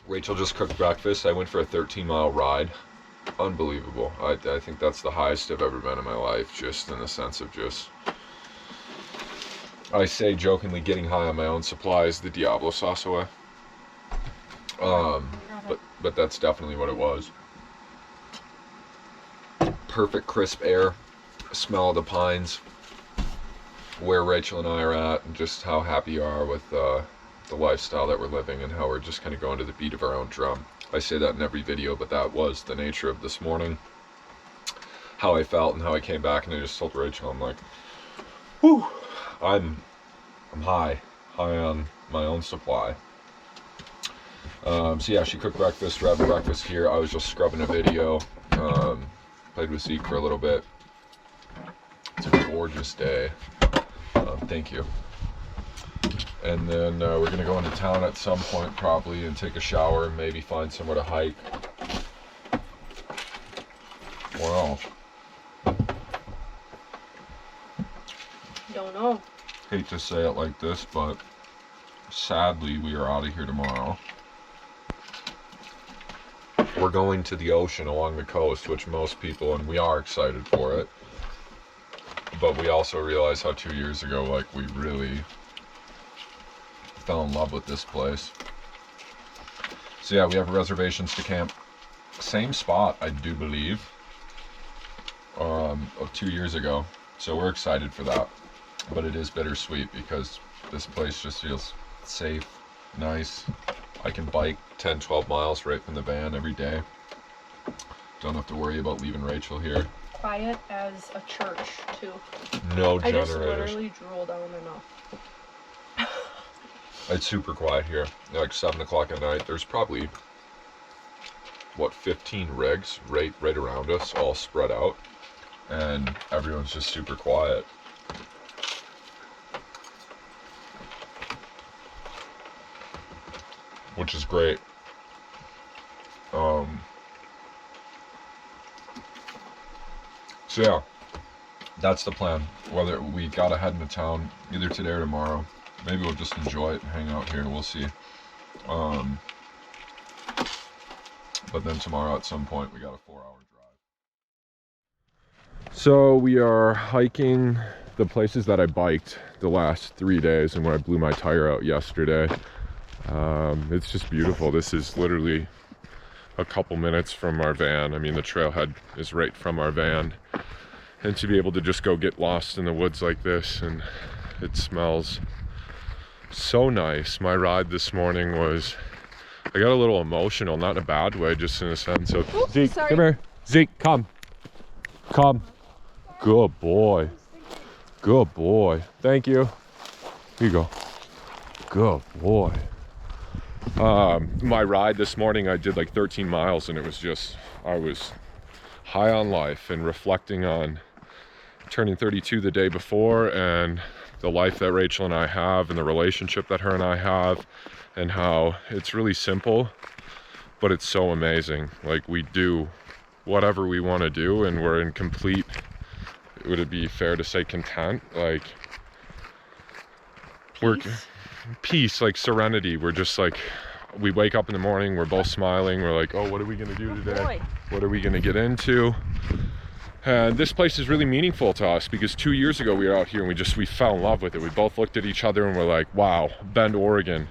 Rachel just cooked breakfast. I went for a 13-mile ride. Unbelievable. I think that's the highest I've ever been in my life, just in the sense of just, I say jokingly, getting high on my own supply is the Diablo sauce away. But that's definitely what it was. Perfect crisp air, smell of the pines, where Rachel and I are at, and just how happy you are with the lifestyle that we're living, and how we're just kind of going to the beat of our own drum. I say that in every video, but that was the nature of this morning. How I felt and how I came back, and I just told Rachel, I'm like, whew, I'm high on my own supply. So yeah, she cooked breakfast. We're having breakfast here. I was just scrubbing a video. Played with Zeke for a little bit. It's a gorgeous day. Thank you. And then we're going to go into town at some point probably and take a shower and maybe find somewhere to hike. Wow. Don't know. Hate to say it like this, but sadly we are out of here tomorrow. We're going to the ocean along the coast, which most people, and we are excited for it. But we also realize how 2 years ago, like, we really fell in love with this place. So yeah, we have reservations to camp. Same spot, I do believe, of 2 years ago. So we're excited for that. But it is bittersweet because this place just feels safe, nice. I can bike 10, 12 miles right from the van every day. Don't have to worry about leaving Rachel here. Quiet as a church, too. No I generators. just literally drooled down enough. It's super quiet here. Like 7 o'clock at night, there's probably, what, 15 rigs right around us, all spread out. And everyone's just super quiet. Which is great. So yeah, that's the plan. Whether we gotta head into town either today or tomorrow. Maybe we'll just enjoy it and hang out here. We'll see. But then tomorrow at some point we got a 4-hour drive. So we are hiking the places that I biked the last 3 days and where I blew my tire out yesterday. It's just beautiful. This is literally a couple minutes from our van. I mean, the trailhead is right from our van. And to be able to just go get lost in the woods like this, and it smells so nice. My ride this morning was, I got a little emotional, not in a bad way, just in a sense of, oops, Zeke, sorry. come here. Zeke, come. Come. Good boy. Good boy. Thank you. Here you go. Good boy. My ride this morning, I did like 13 miles, and it was just, I was high on life and reflecting on turning 32 the day before and the life that Rachel and I have and the relationship that her and I have, and how it's really simple, but it's so amazing. Like, we do whatever we want to do, and we're in complete, would it be fair to say, content? Like, we're peace, like serenity. We're just like, we wake up in the morning, we're both smiling, we're like, oh, what are we gonna do today? What are we gonna get into? And this place is really meaningful to us because 2 years ago we were out here and we fell in love with it. We both looked at each other and we're like, wow, Bend, Oregon.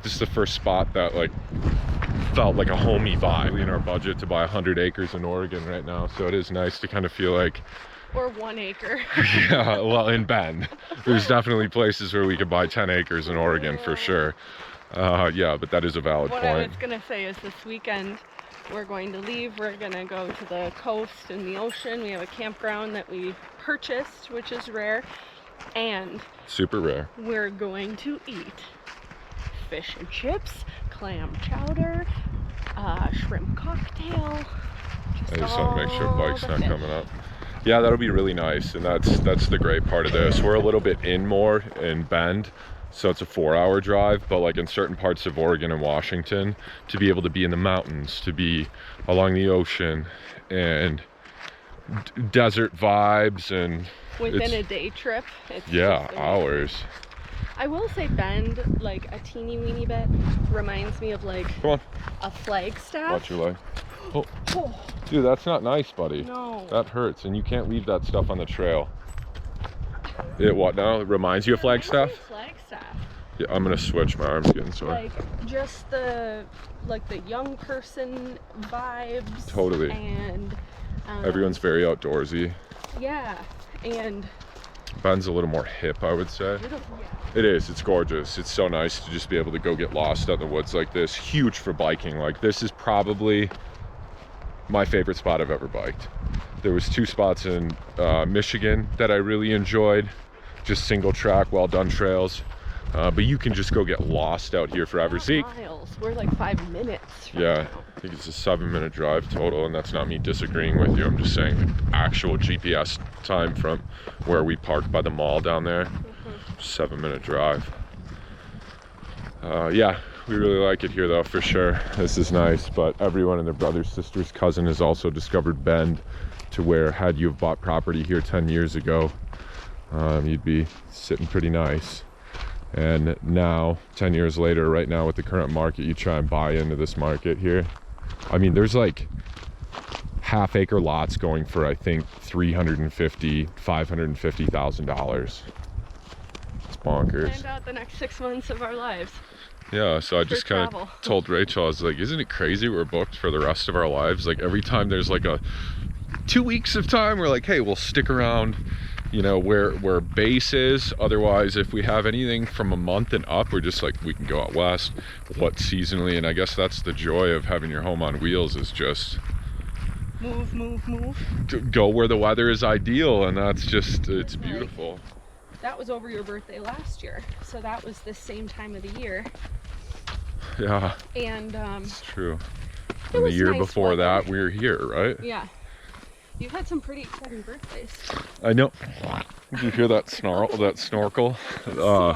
This is the first spot that like felt like a homey vibe. In our budget to buy 100 acres in Oregon right now, so it is nice to kind of feel like, or 1 acre. yeah, well, in Bend there's definitely places where we could buy 10 acres in Oregon for sure. Yeah, but that is a valid point. What I was gonna say is this weekend we're going to leave. We're gonna go to the coast and the ocean. We have a campground that we purchased, which is rare, and super rare. We're going to eat fish and chips, clam chowder, shrimp cocktail. I just want to make sure Mike's not coming up. Yeah, that'll be really nice, and that's the great part of this. We're a little bit more in Bend, so it's a 4-hour drive, but like in certain parts of Oregon and Washington, to be able to be in the mountains, to be along the ocean, and desert vibes, and within a day trip. It's yeah, hours. I will say Bend, like a teeny weeny bit, reminds me of like Come on. a Flagstaff. Watch your leg. Oh. Oh, Dude, that's not nice, buddy. no. That hurts, and you can't leave that stuff on the trail. It what now? It reminds you of Flagstaff? Flagstaff. Yeah, I'm gonna switch. My arm's getting sore. Like just the young person vibes. Totally. And Everyone's very outdoorsy. yeah, and Bend's a little more hip, I would say. It is. It's gorgeous. It's so nice to just be able to go get lost out in the woods like this. Huge for biking. Like this is probably my favorite spot I've ever biked. There was 2 spots in Michigan that I really enjoyed. Just single track, well done trails. But you can just go get lost out here forever. See? Miles. We're like 5 minutes from Yeah, now. I think it's a 7-minute drive total, and that's not me disagreeing with you. I'm just saying the actual GPS time from where we parked by the mall down there. 7-minute drive. Yeah, we really like it here though, for sure. This is nice, but everyone and their brother, sister's cousin has also discovered Bend, to where had you have bought property here 10 years ago, you'd be sitting pretty nice. And now 10 years later, right now with the current market, you try and buy into this market here, I mean, there's like half-acre lots going for, I think, $350,000-$550,000. It's bonkers. Planned out the next 6 months of our lives. Yeah, so I For just kind travel. of told Rachel, I was like, isn't it crazy we're booked for the rest of our lives? Like every time there's like a 2 weeks of time, we're like, hey, we'll stick around, you know, where base is. Otherwise, if we have anything from a month and up, we're just like, we can go out west, what seasonally. And I guess that's the joy of having your home on wheels, is just Move, move, move. to go where the weather is ideal. And that's just, it's beautiful. That was over your birthday last year, so that was the same time of the year. Yeah, And it's true. it And the was year nice before weather. that, we were here, right? Yeah, you've had some pretty exciting birthdays. I know. Did you hear that snarl, that snorkel? The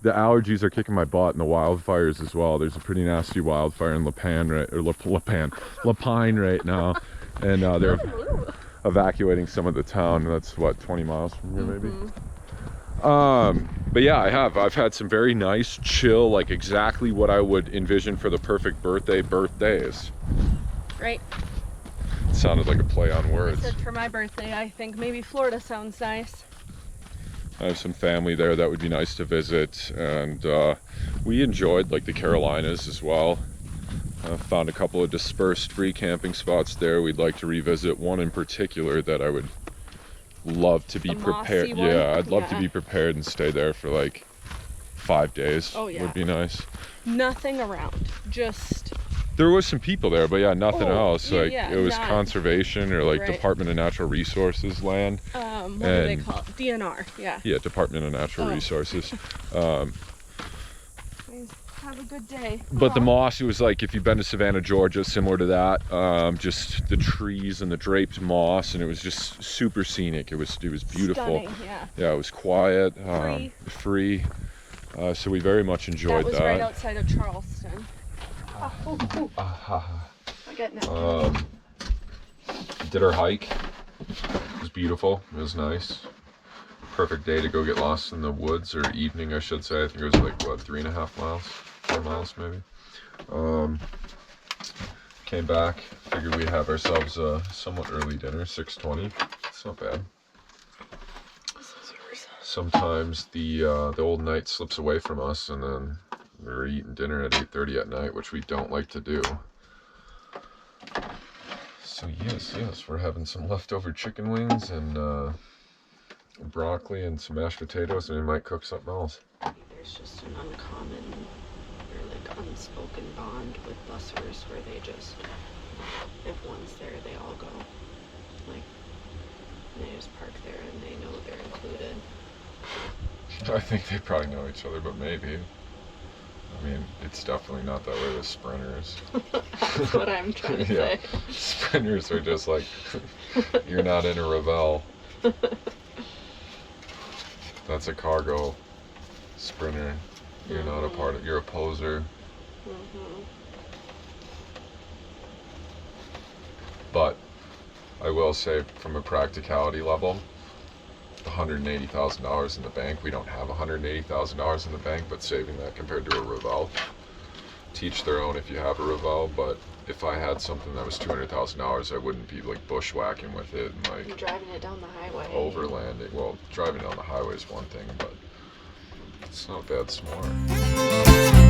allergies are kicking my butt, and the wildfires as well. There's a pretty nasty wildfire in Lapine right now, and they're evacuating some of the town. That's what, 20 miles from here, maybe. But yeah, I've had some very nice, chill, like exactly what I would envision for the perfect birthdays. Right. It sounded like a play on I words. said for my birthday, I think maybe Florida sounds nice. I have some family there that would be nice to visit, and we enjoyed like the Carolinas as well. Found a couple of dispersed free camping spots there we'd like to revisit. One in particular that I would love to be The mossy prepared. one? Yeah, I'd love to Yeah. be prepared and stay there for like 5 days. Oh, yeah. Would be nice. Nothing around, just There was some people there, but yeah, nothing Oh, else. yeah, Like yeah, it was not- conservation or like Right. Department of Natural Resources land. what do they And- call it? DNR. Yeah. Yeah, Department of Natural Oh. Resources. Have a good day. But the Aw. moss, it was like, if you've been to Savannah, Georgia, similar to that, just the trees and the draped moss, and it was just super scenic. It was beautiful. Stunning, yeah. Yeah, it was quiet, Free. free. So we very much enjoyed That was that. right outside of Charleston. I get now. Did our hike. It was beautiful. It was nice. Perfect day to go get lost in the woods, or evening, I should say. I think it was like, what, 3.5 miles? 4 miles, maybe. Came back. Figured we'd have ourselves a somewhat early dinner, 6:20. It's not bad. Sometimes the old night slips away from us, and then we're eating dinner at 8:30 at night, which we don't like to do. So yes, we're having some leftover chicken wings and broccoli and some mashed potatoes, and we might cook something else. There's just an uncommon or like unspoken bond with bussers where they just, if one's there, they all go. Like, they just park there and they know they're included. I think they probably know each other, but maybe. I mean, it's definitely not that way with sprinters. That's what I'm trying to Yeah. say. Sprinters are just like, you're not in a Revell. That's a cargo sprinter. You're not a part of, you're a poser. But I will say, from a practicality level, $180,000 in the bank. We don't have $180,000 in the bank, but saving that compared to a Revell. Teach their own if you have a Revell, but if I had something that was $200,000, I wouldn't be like bushwhacking with it and like driving it down the highway. overlanding. Well, driving down the highway is one thing, but it's not bad smart.